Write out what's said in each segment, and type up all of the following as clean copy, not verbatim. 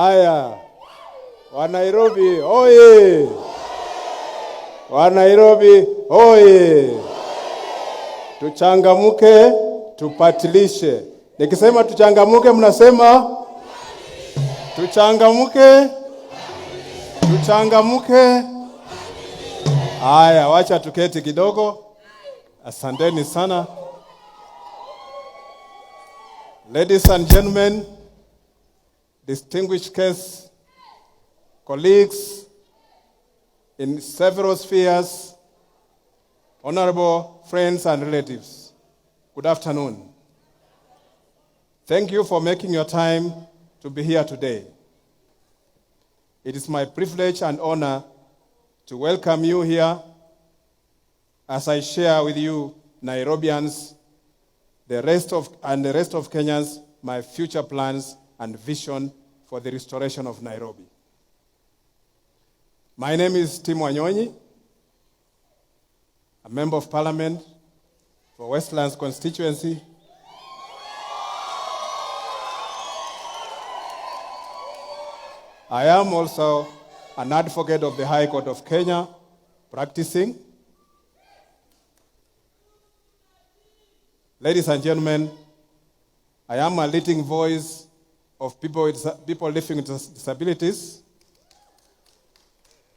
Haya, wa Nairobi oye! Wa Nairobi oye! Tuchangamuke, tupatilishe. Nikisema tuchangamuke, mnasema tuchangamuke, tuchangamuke. Haya, wacha tuketi kidogo. Asanteni sana. Ladies and gentlemen, distinguished guests, colleagues in several spheres, honorable friends and relatives, good afternoon. Thank you for making your time to be here today. It is my privilege and honor to welcome you here as I share with you, Nairobians, the rest of Kenyans, my future plans and vision for the restoration of Nairobi. My name is Tim Wanyonyi, a member of parliament for Westland's constituency. I am also an advocate of the High Court of Kenya, practicing. Ladies and gentlemen, I am a leading voice of people living with disabilities.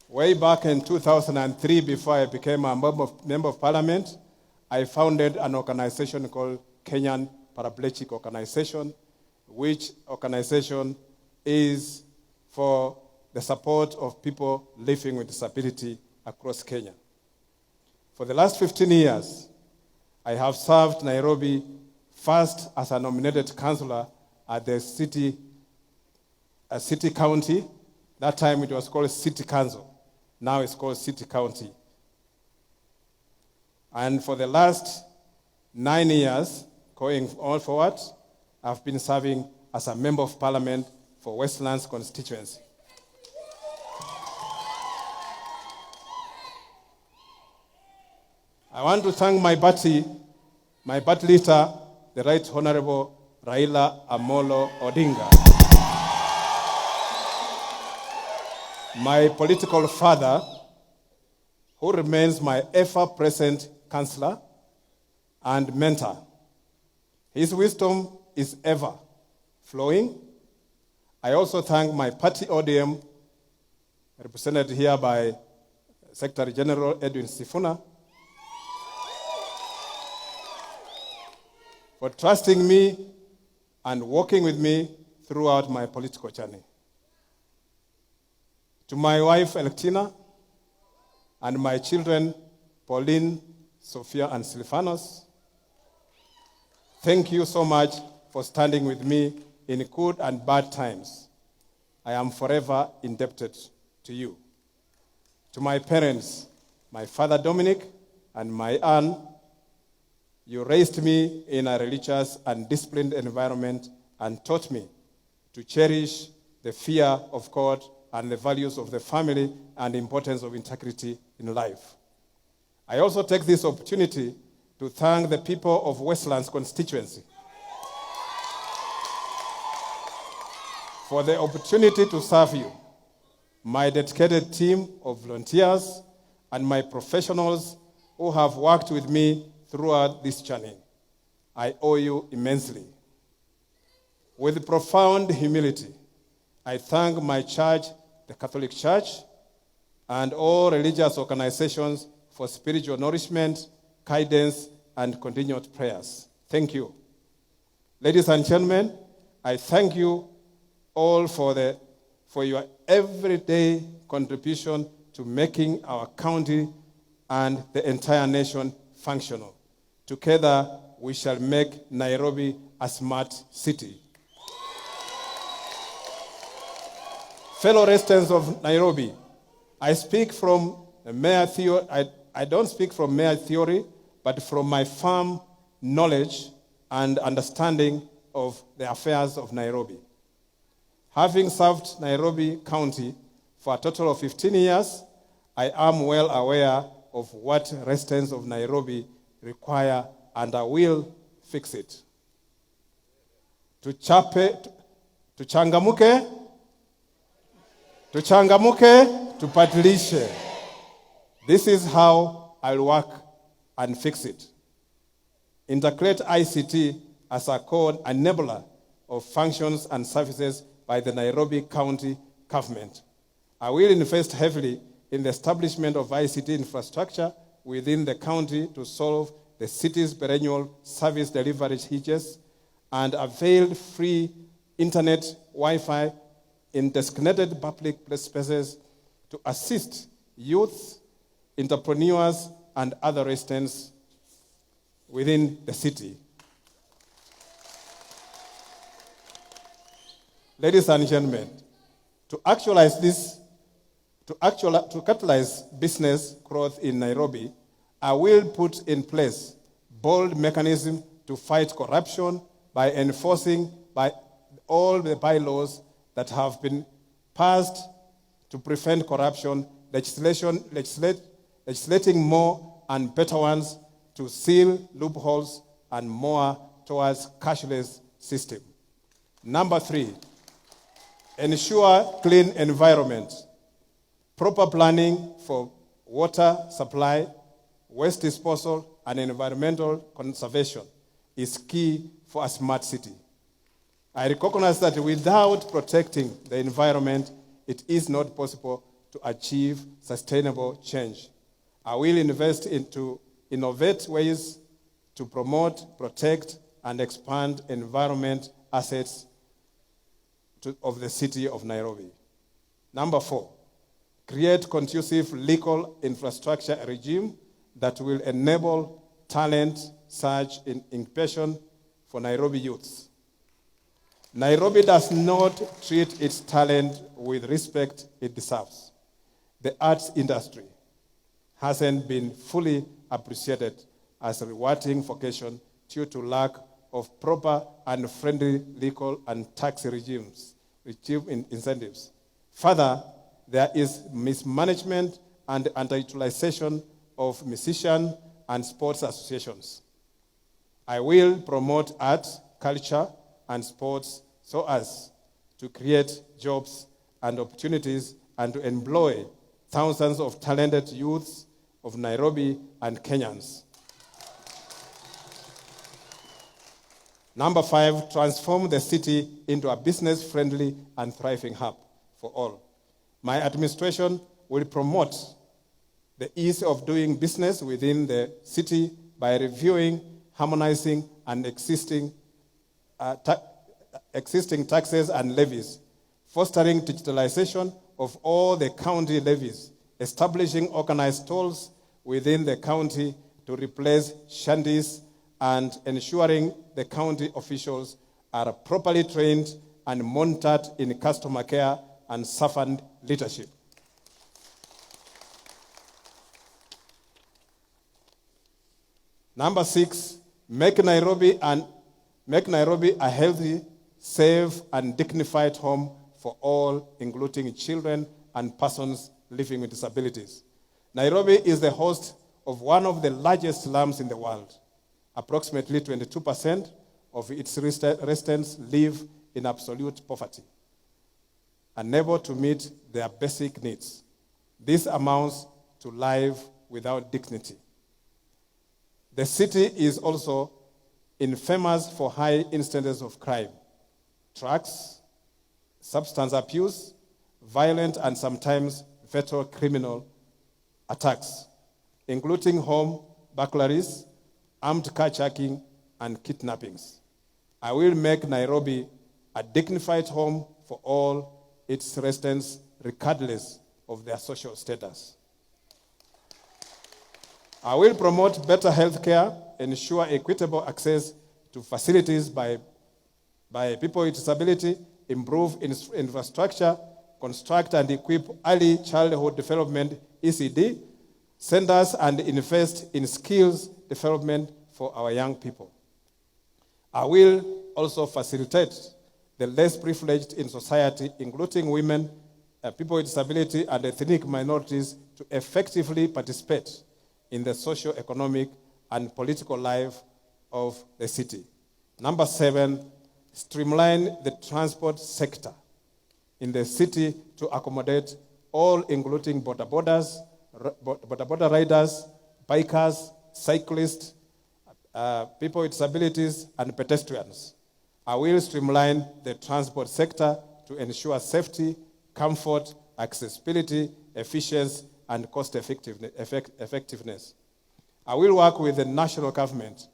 Way back in 2003, before I became a member of parliament, I founded an organization called Kenyan Paraplegic Organization, which organization is for the support of people living with disability across Kenya. For the last 15 years, I have served Nairobi first as a nominated councillor at the city county. That time it was called City Council. Now it's called City County. And for the last 9 years, going on forward, I've been serving as a member of parliament for Westland's constituency. I want to thank my party leader, the Right Honorable Raila Amolo Odinga, my political father, who remains my ever-present counselor and mentor. His wisdom is ever flowing. I also thank my party ODM, represented here by Secretary General Edwin Sifuna, for trusting me and working with me throughout my political journey. To my wife, Electina, and my children, Pauline, Sophia, and Silvanos, thank you so much for standing with me in good and bad times. I am forever indebted to you. To my parents, my father Dominic and my aunt, you raised me in a religious and disciplined environment and taught me to cherish the fear of God and the values of the family and the importance of integrity in life. I also take this opportunity to thank the people of Westland's constituency for the opportunity to serve you, my dedicated team of volunteers, and my professionals who have worked with me throughout this journey. I owe you immensely. With profound humility, I thank my church, the Catholic Church, and all religious organizations for spiritual nourishment, guidance, and continued prayers. Thank you. Ladies and gentlemen, I thank you all for your everyday contribution to making our county and the entire nation functional. Together, we shall make Nairobi a smart city. Fellow residents of Nairobi, I speak from mere theory. I don't speak from mere theory, but from my firm knowledge and understanding of the affairs of Nairobi. Having served Nairobi County for a total of 15 years, I am well aware of what residents of Nairobi require, and I will fix it. Tuchangamuke, Tuchangamuke, tupatilishe. This is how I'll work and fix it. Integrate ICT as a core enabler of functions and services by the Nairobi County government. I will invest heavily in the establishment of ICT infrastructure within the county to solve the city's perennial service delivery hitches and avail free internet, Wi-Fi in designated public spaces to assist youth, entrepreneurs, and other residents within the city. Ladies and gentlemen, to catalyze business growth in Nairobi, I will put in place bold mechanisms to fight corruption by enforcing by all the bylaws that have been passed to prevent corruption, legislating more and better ones to seal loopholes and more towards cashless system. Number 3, ensure clean environment. Proper planning for water supply, waste disposal, and environmental conservation is key for a smart city. I recognize that without protecting the environment, it is not possible to achieve sustainable change. I will invest into innovative ways to promote, protect, and expand environment assets of the city of Nairobi. Number 4, create conducive legal infrastructure regime that will enable talent search in incubation for Nairobi youths. Nairobi does not treat its talent with respect it deserves. The arts industry hasn't been fully appreciated as a rewarding vocation due to lack of proper and friendly legal and tax incentives. Further, there is mismanagement and underutilization of musicians and sports associations. I will promote art, culture, and sports so as to create jobs and opportunities and to employ thousands of talented youths of Nairobi and Kenyans. Number 5, transform the city into a business-friendly and thriving hub for all. My administration will promote the ease of doing business within the city by reviewing, harmonizing, and existing taxes and levies, fostering digitalization of all the county levies, establishing organized tolls within the county to replace shanties, and ensuring the county officials are properly trained and monitored in customer care and servant leadership. Number 6, make Nairobi a healthy, safe, and dignified home for all, including children and persons living with disabilities. Nairobi is the host of one of the largest slums in the world. Approximately 22% of its residents live in absolute poverty, unable to meet their basic needs. This amounts to life without dignity. The city is also infamous for high instances of crime, drugs, substance abuse, violent and sometimes fatal criminal attacks, including home burglaries, armed carjacking, and kidnappings. I will make Nairobi a dignified home for all its residents, regardless of their social status. I will promote better health care, ensure equitable access to facilities by people with disability, improve infrastructure, construct and equip early childhood development (ECD) centers, and invest in skills development for our young people. I will also facilitate the less privileged in society, including women, people with disability, and ethnic minorities, to effectively participate in the socio-economic and political life of the city. Number 7, streamline the transport sector. in the city to accommodate all, including border riders, bikers, cyclists, people with disabilities, and pedestrians. I will streamline the transport sector to ensure safety, comfort, accessibility, efficiency, and cost effectiveness. I will work with the national government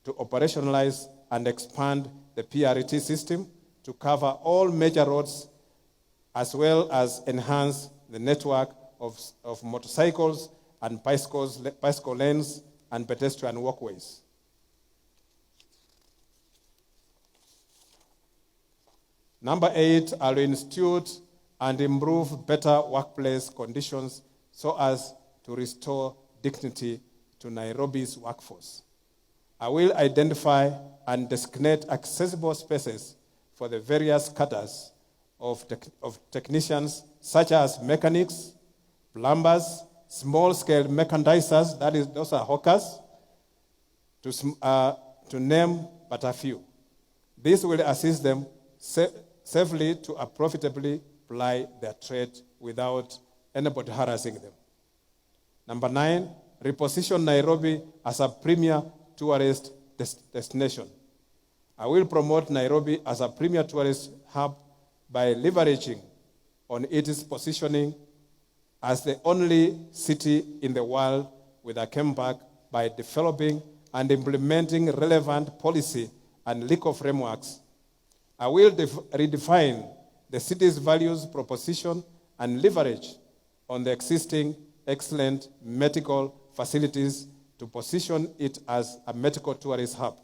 to operationalize and expand the PRT system to cover all major roads, as well as enhance the network of motorcycles and bicycle lanes and pedestrian walkways. Number 8, I'll institute and improve better workplace conditions so as to restore dignity to Nairobi's workforce. I will identify and designate accessible spaces for the various cadres of technicians, such as mechanics, plumbers, small-scale mechanizers, those are hawkers, to name but a few. This will assist them safely to profitably ply their trade without anybody harassing them. Number 9, reposition Nairobi as a premier tourist destination. I will promote Nairobi as a premier tourist hub by leveraging on its positioning as the only city in the world with a comeback by developing and implementing relevant policy and legal frameworks. I will redefine the city's values proposition and leverage on the existing excellent medical facilities to position it as a medical tourist hub.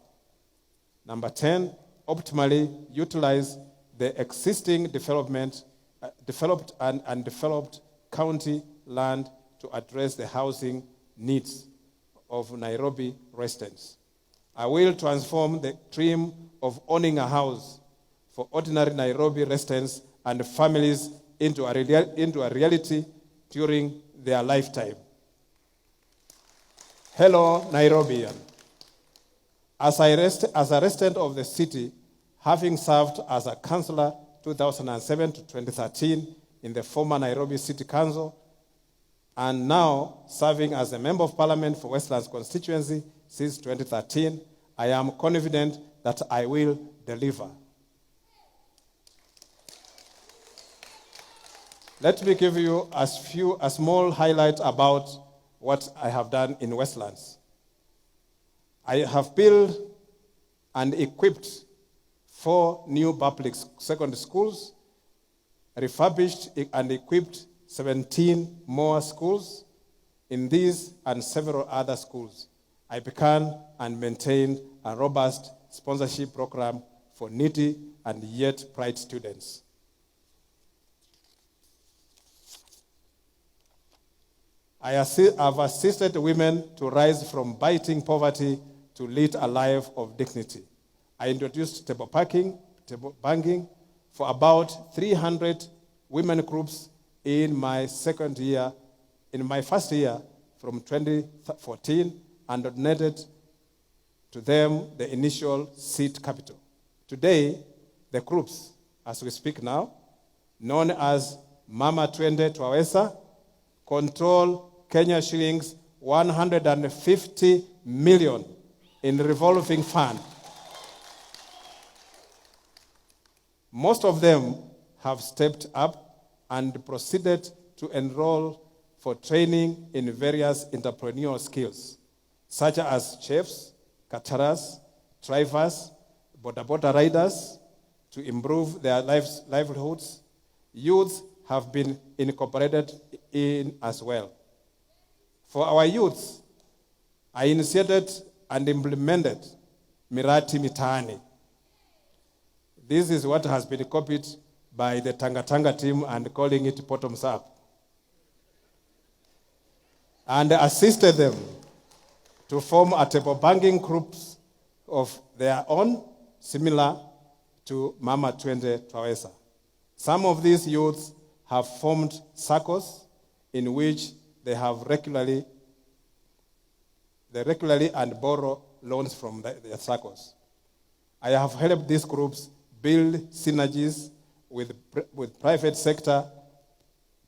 Number 10, optimally utilize the existing developed and developed county land to address the housing needs of Nairobi residents. I will transform the dream of owning a house for ordinary Nairobi residents and families into a reality during their lifetime. Hello, Nairobian. As a resident of the city, having served as a councillor 2007 to 2013 in the former Nairobi City Council, and now serving as a Member of Parliament for Westland's constituency since 2013, I am confident that I will deliver. Let me give you a small highlight about what I have done in Westlands. I have built and equipped 4 new public secondary schools, refurbished and equipped 17 more schools. In these and several other schools, I began and maintained a robust sponsorship program for needy and yet bright students. I have assisted women to rise from biting poverty to lead a life of dignity. I introduced table banking for about 300 women groups in my first year from 2014, and donated to them the initial seed capital. Today, the groups, as we speak now, known as Mama Twende Twaweza, control Kenya shillings 150 million in revolving fund. Most of them have stepped up and proceeded to enroll for training in various entrepreneurial skills, such as chefs, caterers, drivers, border riders, to improve their livelihoods. Youths have been incorporated in as well. For our youths, I initiated and implemented Mirati Mitaani. This is what has been copied by the Tanga team and calling it bottoms up. And assisted them to form a table banking groups of their own, similar to Mama Twende Twaweza. Some of these youths have formed circles in which they regularly and borrow loans from their circles. I have helped these groups build synergies with private sector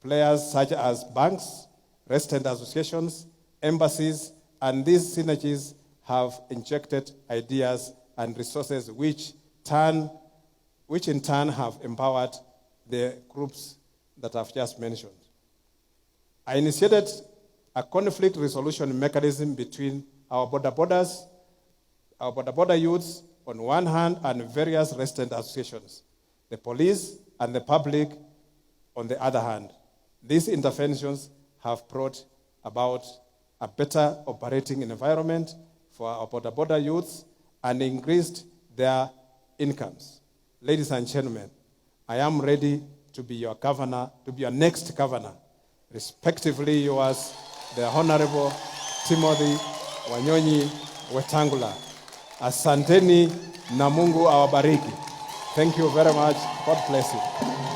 players such as banks, resident associations, embassies, and these synergies have injected ideas and resources which in turn have empowered the groups that I've just mentioned. I initiated a conflict resolution mechanism between our border youths on one hand and various resident associations, the police and the public on the other hand. These interventions have brought about a better operating environment for our border youths and increased their incomes. Ladies and gentlemen, I am ready to be your governor, to be your next governor. Respectively yours, the Honorable Timothy Wanyonyi Wetangula. Asanteni na Mungu awabariki. Thank you very much. God bless you.